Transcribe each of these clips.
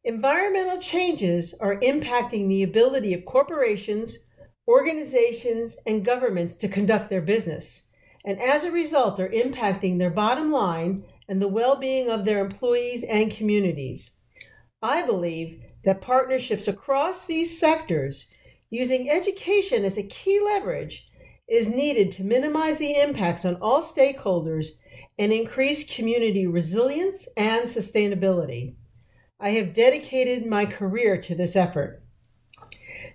Environmental changes are impacting the ability of corporations, organizations, and governments to conduct their business, and as a result are impacting their bottom line and the well-being of their employees and communities. I believe that partnerships across these sectors, using education as a key leverage, is needed to minimize the impacts on all stakeholders and increase community resilience and sustainability. I have dedicated my career to this effort.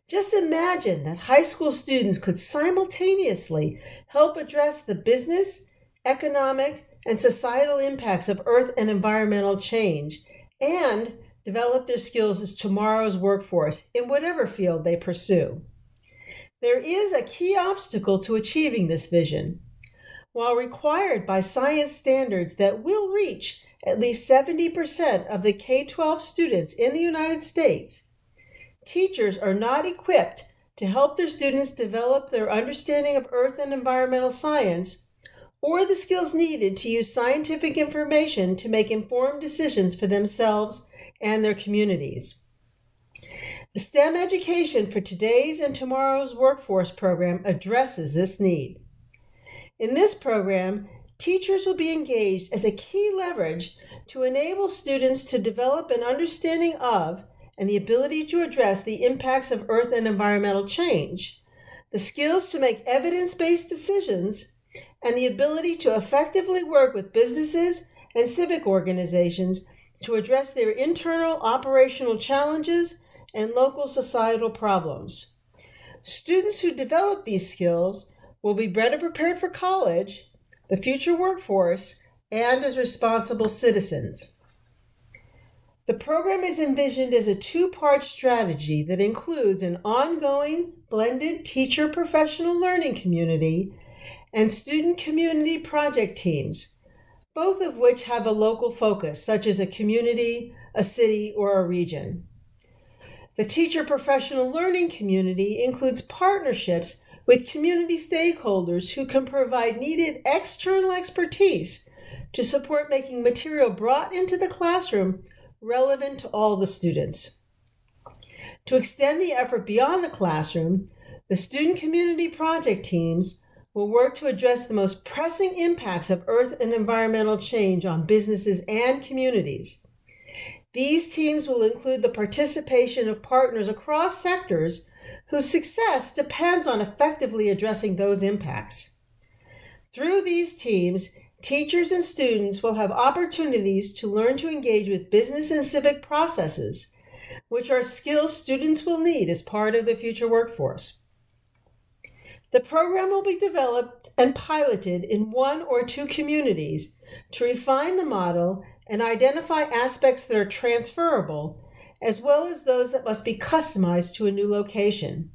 Just imagine that high school students could simultaneously help address the business, economic, and societal impacts of earth and environmental change and develop their skills as tomorrow's workforce in whatever field they pursue. There is a key obstacle to achieving this vision. While required by science standards that will reach at least 70% of the K-12 students in the United States, teachers are not equipped to help their students develop their understanding of earth and environmental science or the skills needed to use scientific information to make informed decisions for themselves and their communities. The STEM Education for Today's and Tomorrow's Workforce program addresses this need. In this program, teachers will be engaged as a key leverage to enable students to develop an understanding of and the ability to address the impacts of earth and environmental change, the skills to make evidence-based decisions, and the ability to effectively work with businesses and civic organizations to address their internal operational challenges and local societal problems. Students who develop these skills will be better prepared for college, the future workforce, and as responsible citizens. The program is envisioned as a two-part strategy that includes an ongoing blended teacher professional learning community and student community project teams, both of which have a local focus, such as a community, a city, or a region. The teacher professional learning community includes partnerships with community stakeholders who can provide needed external expertise to support making material brought into the classroom relevant to all the students. To extend the effort beyond the classroom, the student community project teams will work to address the most pressing impacts of earth and environmental change on businesses and communities. These teams will include the participation of partners across sectors whose success depends on effectively addressing those impacts. Through these teams, teachers and students will have opportunities to learn to engage with business and civic processes, which are skills students will need as part of the future workforce. The program will be developed and piloted in one or two communities to refine the model and identify aspects that are transferable, as well as those that must be customized to a new location.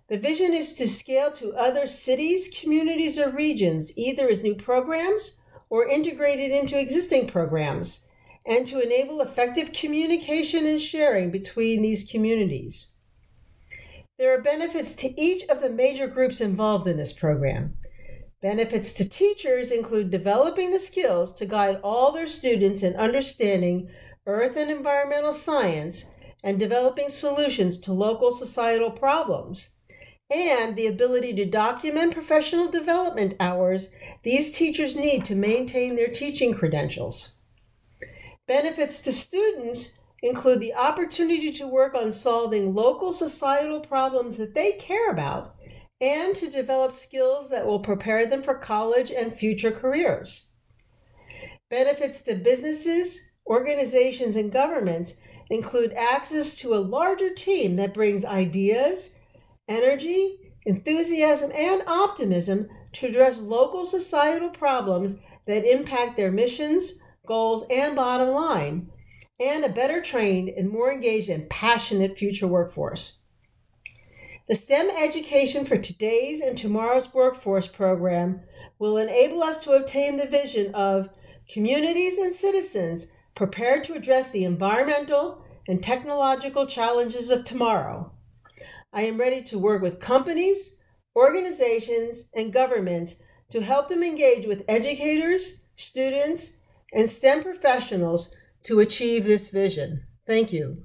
The vision is to scale to other cities, communities, or regions, either as new programs or integrated into existing programs, and to enable effective communication and sharing between these communities. There are benefits to each of the major groups involved in this program. Benefits to teachers include developing the skills to guide all their students in understanding earth and environmental science and developing solutions to local societal problems, and the ability to document professional development hours these teachers need to maintain their teaching credentials. Benefits to students include the opportunity to work on solving local societal problems that they care about and to develop skills that will prepare them for college and future careers. Benefits to businesses, organizations, and governments include access to a larger team that brings ideas, energy, enthusiasm, and optimism to address local societal problems that impact their missions, goals, and bottom line, and a better trained and more engaged and passionate future workforce. The STEM Education for Today's and Tomorrow's Workforce program will enable us to obtain the vision of communities and citizens prepared to address the environmental and technological challenges of tomorrow. I am ready to work with companies, organizations, and governments to help them engage with educators, students, and STEM professionals to achieve this vision. Thank you.